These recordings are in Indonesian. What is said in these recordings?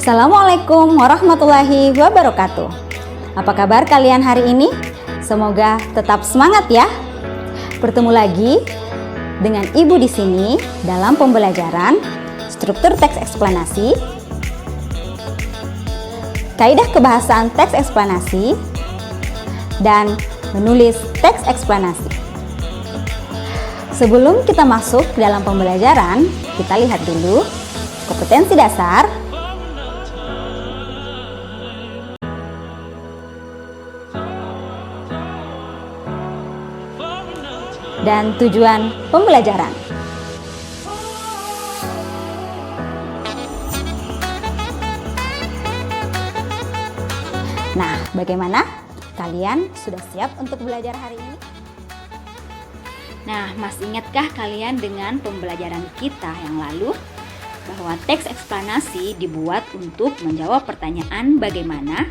Assalamualaikum warahmatullahi wabarakatuh. Apa kabar kalian hari ini? Semoga tetap semangat ya. Bertemu lagi dengan Ibu di sini dalam pembelajaran struktur teks eksplanasi, kaidah kebahasaan teks eksplanasi, dan menulis teks eksplanasi. Sebelum kita masuk ke dalam pembelajaran, kita lihat dulu kompetensi dasar dan tujuan pembelajaran. Nah, bagaimana? Kalian sudah siap untuk belajar hari ini? Nah, masih ingatkah kalian dengan pembelajaran kita yang lalu? Bahwa teks eksplanasi dibuat untuk menjawab pertanyaan bagaimana,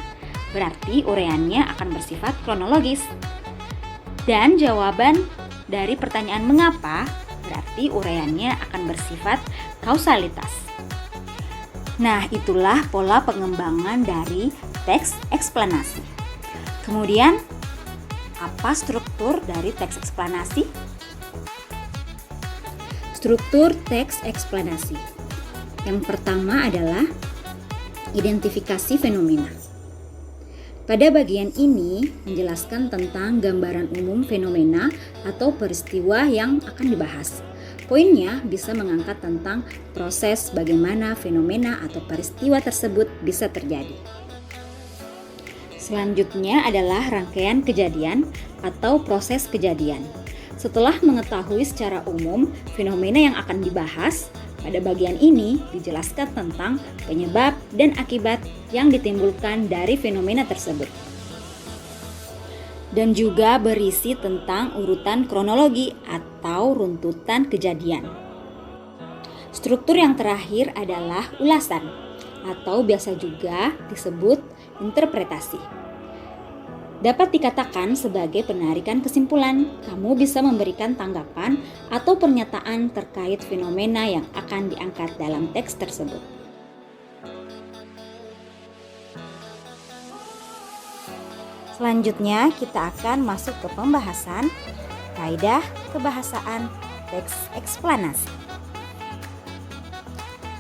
berarti uraiannya akan bersifat kronologis. Dan jawaban dari pertanyaan mengapa, berarti uraiannya akan bersifat kausalitas. Nah, itulah pola pengembangan dari teks eksplanasi. Kemudian, apa struktur dari teks eksplanasi? Struktur teks eksplanasi. Yang pertama adalah identifikasi fenomena. Pada bagian ini menjelaskan tentang gambaran umum fenomena atau peristiwa yang akan dibahas. Poinnya bisa mengangkat tentang proses bagaimana fenomena atau peristiwa tersebut bisa terjadi. Selanjutnya adalah rangkaian kejadian atau proses kejadian. Setelah mengetahui secara umum fenomena yang akan dibahas, pada bagian ini dijelaskan tentang penyebab dan akibat yang ditimbulkan dari fenomena tersebut. Dan juga berisi tentang urutan kronologi atau runtutan kejadian. Struktur yang terakhir adalah ulasan atau biasa juga disebut interpretasi. Dapat dikatakan sebagai penarikan kesimpulan. Kamu bisa memberikan tanggapan atau pernyataan terkait fenomena yang akan diangkat dalam teks tersebut. Selanjutnya kita akan masuk ke pembahasan kaidah kebahasaan teks eksplanasi.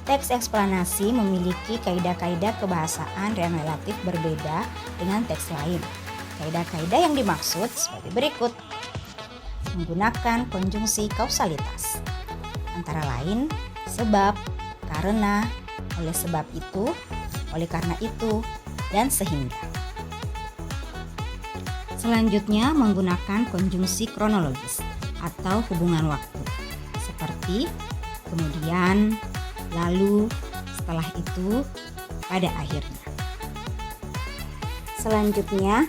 Teks eksplanasi memiliki kaidah-kaidah kebahasaan yang relatif berbeda dengan teks lain. Kaidah-kaidah yang dimaksud sebagai berikut. Menggunakan konjungsi kausalitas. Antara lain, sebab, karena, oleh sebab itu, oleh karena itu, dan sehingga. Selanjutnya menggunakan konjungsi kronologis atau hubungan waktu. Seperti kemudian, lalu, setelah itu, pada akhirnya. Selanjutnya,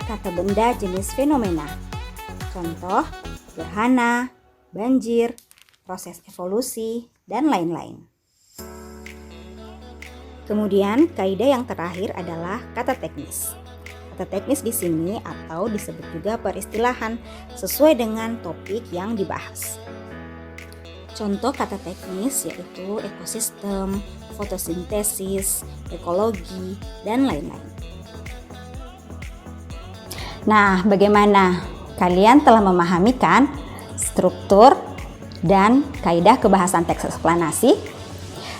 kata benda jenis fenomena. Contoh, gerhana, banjir, proses evolusi, dan lain-lain. Kemudian, kaidah yang terakhir adalah kata teknis. Kata teknis di sini atau disebut juga peristilahan sesuai dengan topik yang dibahas. Contoh kata teknis yaitu ekosistem, fotosintesis, ekologi, dan lain-lain. Nah, bagaimana? Kalian telah memahami kan struktur dan kaidah kebahasan teks eksplanasi?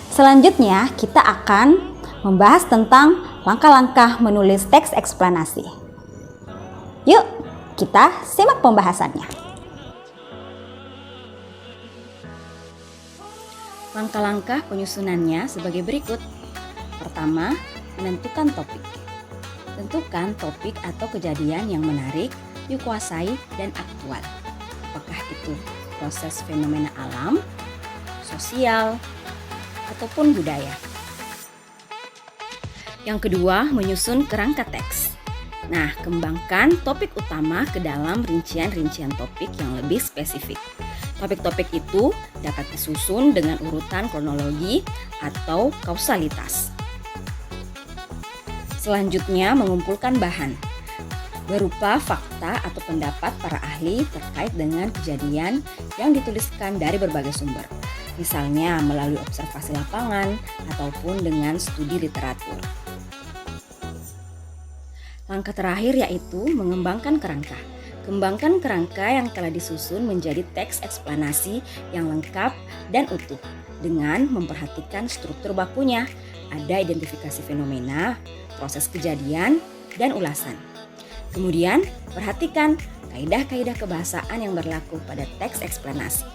Selanjutnya, kita akan membahas tentang langkah-langkah menulis teks eksplanasi. Yuk, kita simak pembahasannya. Langkah-langkah penyusunannya sebagai berikut. Pertama, menentukan topik. Tentukan topik atau kejadian yang menarik, dikuasai, dan aktual. Apakah itu proses fenomena alam, sosial, ataupun budaya. Yang kedua, menyusun kerangka teks. Nah, kembangkan topik utama ke dalam rincian-rincian topik yang lebih spesifik. Topik-topik itu dapat disusun dengan urutan kronologi atau kausalitas. Selanjutnya, mengumpulkan bahan berupa fakta atau pendapat para ahli terkait dengan kejadian yang dituliskan dari berbagai sumber. misalnya melalui observasi lapangan ataupun dengan studi literatur. Langkah terakhir yaitu mengembangkan kerangka. Kembangkan kerangka yang telah disusun menjadi teks eksplanasi yang lengkap dan utuh dengan memperhatikan struktur bakunya, ada identifikasi fenomena, proses kejadian, dan ulasan. Kemudian, perhatikan kaidah-kaidah kebahasaan yang berlaku pada teks eksplanasi.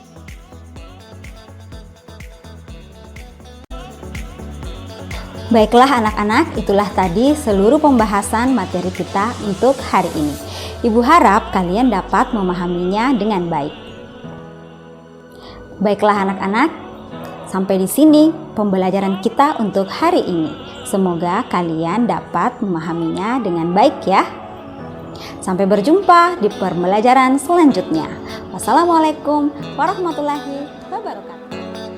Baiklah anak-anak, itulah tadi seluruh pembahasan materi kita untuk hari ini. Ibu harap kalian dapat memahaminya dengan baik. Baiklah anak-anak, sampai di sini pembelajaran kita untuk hari ini. Semoga kalian dapat memahaminya dengan baik ya. Sampai berjumpa di pembelajaran selanjutnya. Wassalamualaikum warahmatullahi